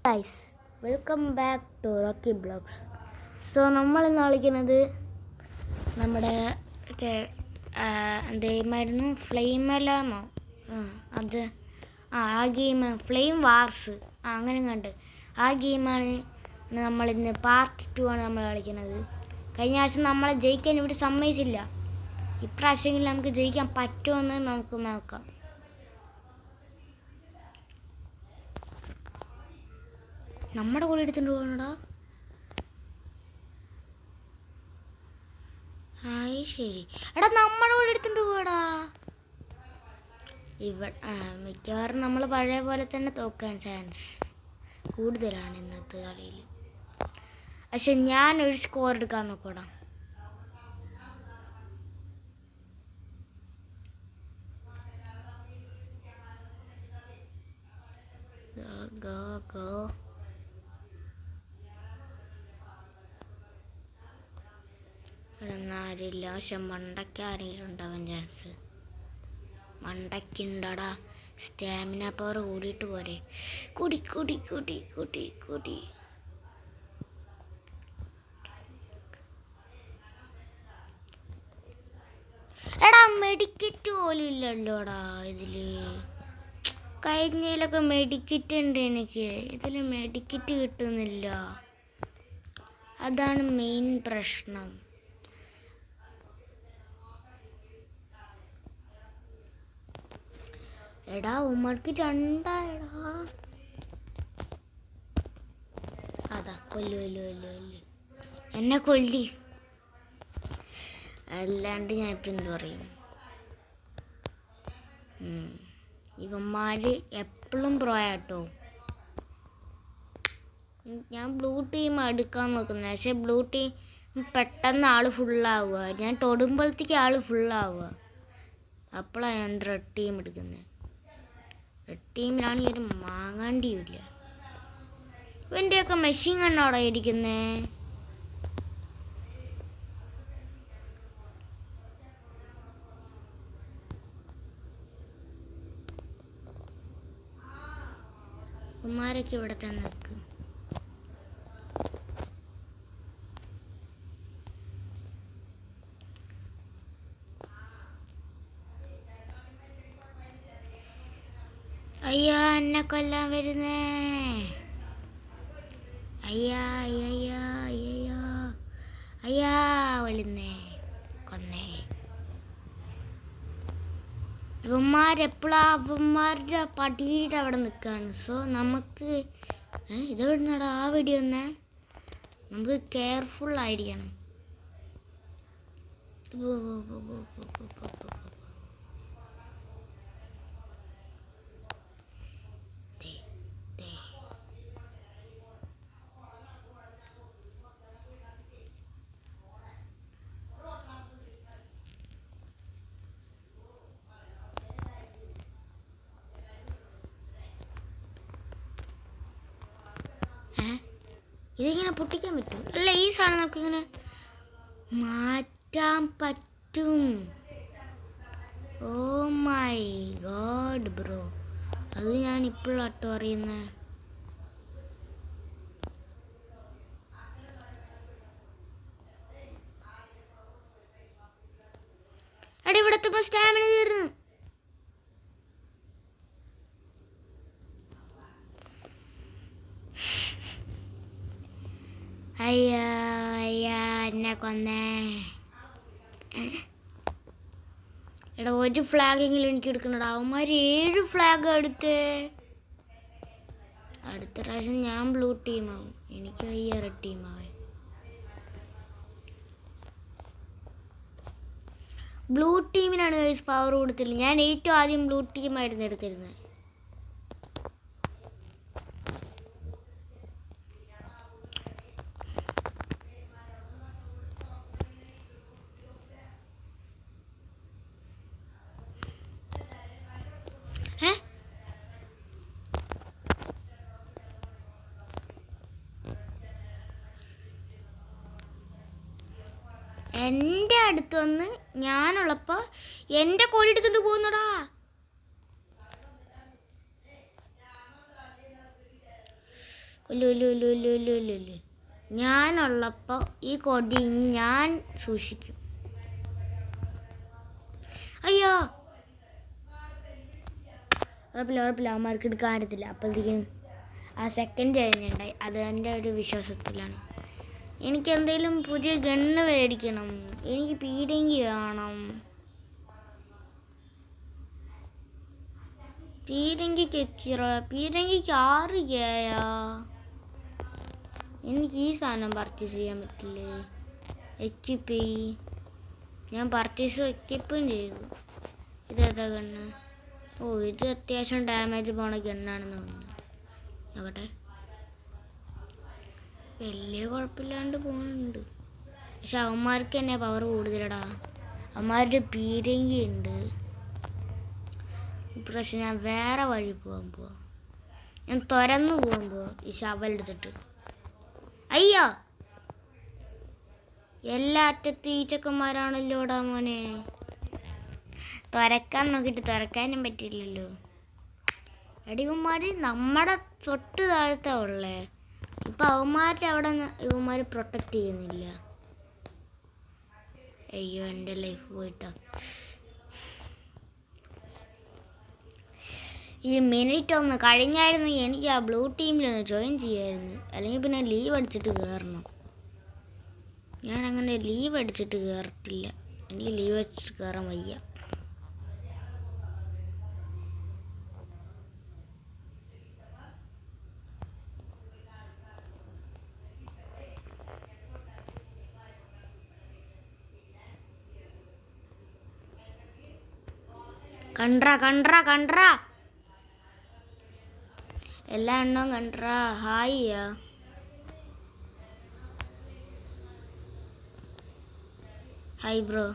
Guys, welcome back to Rocky blogs. So നമ്മൾ ഇന്ന് കളിക്കുന്നത് നമ്മുടെ എന്തായിരുന്നു ഫ്ലെയിമലാമോ അത് ആ ഗെയിം ഫ്ലെയിം വാർസ് അങ്ങനെ കണ്ട് ആ ഗെയിമാണ് നമ്മളിന്ന് പാർട്ട് 2 ആണ് നമ്മൾ കളിക്കുന്നത്. കഴിഞ്ഞ ആഴ്ച നമ്മളെ ജയിക്കാൻ ഇവിടെ സമ്മതിച്ചില്ല. ഇപ്രാവശ്യമെങ്കിലും നമുക്ക് ജയിക്കാൻ പറ്റുമെന്ന് നമുക്ക് നോക്കാം. നമ്മുടെ കൂടെ എടുത്തിട്ട് പോകണടാ. ആയി ശരി എടാ, നമ്മുടെ കൂടെ എടുത്തിട്ട് പോടാ. മിക്കവാറും നമ്മൾ പഴയ പോലെ തന്നെ തോക്കാൻ ചാൻസ് കൂടുതലാണ് ഇന്നത്തെ കളിയിൽ. പക്ഷെ ഞാനൊരു സ്കോർ എടുക്കാൻ നോക്കടാ. ആരില്ല, പക്ഷെ മണ്ടയ്ക്ക് ആരെങ്കിലും ഉണ്ടാവാൻ ചാൻസ്. മണ്ടയ്ക്കുണ്ടടാ. സ്റ്റാമിന പവർ കൂടിയിട്ട് പോരെ. കൂടി കൂടി കൂടി കൂടി കൂടി എടാ, മെഡിക്കറ്റ് പോലും ഇല്ലല്ലോടാ ഇതില്. കഴിഞ്ഞതിലൊക്കെ മെഡിക്കറ്റ് ഉണ്ട് എനിക്ക്, ഇതിൽ മെഡിക്കറ്റ് കിട്ടുന്നില്ല. അതാണ് മെയിൻ പ്രശ്നം. എടാ, ഉമ്മർക്ക് രണ്ടായടാ. അതാ കൊല്ലു എന്നെ കൊല്ലി, അല്ലാണ്ട് ഞാൻ ഇപ്പം എന്ത് പറയും. ഇവന്മാര് എപ്പോഴും പ്രോയാട്ടോ. ഞാൻ ബ്ലൂ ടീം എടുക്കാൻ നോക്കുന്നത്, പക്ഷെ ബ്ലൂ ടീം പെട്ടെന്ന് ആൾ ഫുള്ളാവുക. ഞാൻ തൊടുമ്പോഴത്തേക്ക് ആൾ ഫുള്ളാവുക. അപ്പോഴാണ് ഞാൻ റെഡ് ടീം എടുക്കുന്നത്. റെഡ് ടീമിലാണ് ഈ ഒരു മാങ്ങാണ്ടിയില്ല. ഇവൻ്റെയൊക്കെ മെഷീൻ കണ്ണോടെ ഇരിക്കുന്നേ. ഉമ്മാരൊക്കെ ഇവിടെ തന്നെ നിൽക്കും. അയ്യാ, എന്നെ കൊല്ലാൻ വരുന്നേ. അയ്യാ അയ്യാ അയ്യോ അയ്യാ വരുന്നേ, കൊന്നേ. ഇവന്മാരെപ്പോഴാ അവന്മാരുടെ പടിയുടെ അവിടെ നിൽക്കുകയാണ്. സോ നമുക്ക് ഇതെവിടുന്നാടാ ആ വെടി വന്നേ. നമുക്ക് കെയർഫുള്ളായിരിക്കണം. ഇതിങ്ങനെ പൊട്ടിക്കാൻ പറ്റും അല്ല? ഈ സാധനം നമുക്കിങ്ങനെ മാറ്റാൻ പറ്റും. ഓ മൈ ഗോഡ് ബ്രോ, അത് ഞാൻ ഇപ്പോഴാട്ടോ അറിയുന്നത്. എടാ, ഇവിടത്തെ സ്റ്റാമിന തീർന്നു. അയ്യാ അയ്യാ, എന്നെ കൊന്നേ. എടാ, ഒരു ഫ്ലാഗെങ്കിലും എനിക്ക് എടുക്കണടാ. അവന്മാർ 7 ഫ്ലാഗ് എടുത്തേ. അടുത്ത പ്രാവശ്യം ഞാൻ ബ്ലൂ ടീമാവും. എനിക്ക് വയ്യ റെഡ് ടീമാവൻ. ബ്ലൂ ടീമിനാണ് പവർ കൊടുത്തില്ല. ഞാൻ ഏറ്റവും ആദ്യം ബ്ലൂ ടീമായിരുന്നു എടുത്തിരുന്നത്. എൻ്റെ അടുത്ത് വന്ന് ഞാനുള്ളപ്പോൾ എൻ്റെ കോഴി എടുത്തുകൊണ്ട് പോകുന്നടാ. കൊല്ലു. ഞാനുള്ളപ്പോൾ ഈ കൊടി ഞാൻ സൂക്ഷിക്കും. അയ്യോ ഉറപ്പില്ല അവന്മാർക്ക് എടുക്കാൻ പറ്റത്തില്ല. അപ്പോഴത്തേക്കും ആ സെക്കൻഡ് കഴിഞ്ഞുണ്ടായി. അത് എൻ്റെ ഒരു വിശ്വാസത്തിലാണ്. എനിക്ക് എന്തെങ്കിലും പുതിയ ഗണ്ണ് മേടിക്കണം. എനിക്ക് പീരങ്കി വേണം. പീരങ്കിക്ക് 6 കേയാ. എനിക്ക് ഈ സാധനം പർച്ചേസ് ചെയ്യാൻ പറ്റില്ലേ? എക്യുപ്പ് ഞാൻ പർച്ചേസ് എക്യുപ്പും ചെയ്തു. ഇതേതാ ഗണ്ണ്? ഇത് അത്യാവശ്യം ഡാമേജ് പോണ ഗണ്ണാണെന്ന് തോന്നുന്നു. നോക്കട്ടെ. വലിയ കുഴപ്പമില്ലാണ്ട് പോകുന്നുണ്ട്. പക്ഷെ അവന്മാർക്ക് തന്നെ പവർ കൂടുതലടാ. അവന്മാരുടെ പീരങ്കി ഉണ്ട്. പക്ഷെ ഞാൻ വേറെ വഴി പോവാ. ഞാൻ തുറന്നു പോകുമ്പോൾ ഈ ശവലെടുത്തിട്ട് അയ്യോ എല്ലാ അറ്റത്തും ഈച്ചക്കന്മാരാണല്ലോടാ മോനെ. തുറക്കാൻ നോക്കിയിട്ട് തുറക്കാനും പറ്റില്ലല്ലോ. ഇവന്മാർ നമ്മുടെ തൊട്ട് താഴത്തെ ഉള്ളേ. ഇപ്പം അവന്മാരുടെ അവിടെ ഇവന്മാർ പ്രൊട്ടക്റ്റ് ചെയ്യുന്നില്ല. അയ്യോ എൻ്റെ ലൈഫ് പോയിട്ടാ. ഈ മിനിറ്റ് ഒന്ന് കഴിഞ്ഞായിരുന്നെങ്കിൽ എനിക്ക് ആ ബ്ലൂ ടീമിലൊന്ന് ജോയിൻ ചെയ്യായിരുന്നു. അല്ലെങ്കിൽ പിന്നെ ലീവ് അടിച്ചിട്ട് കയറണം. ഞാൻ അങ്ങനെ ലീവ് അടിച്ചിട്ട് കയറത്തില്ല. എനിക്ക് ലീവ് അടിച്ചിട്ട് കയറാൻ വയ്യ. കണ്ട്രാ എല്ലാ എണ്ണവും കണ്ട്രാ. ഹായിയാ ഹായ് ബ്രോ.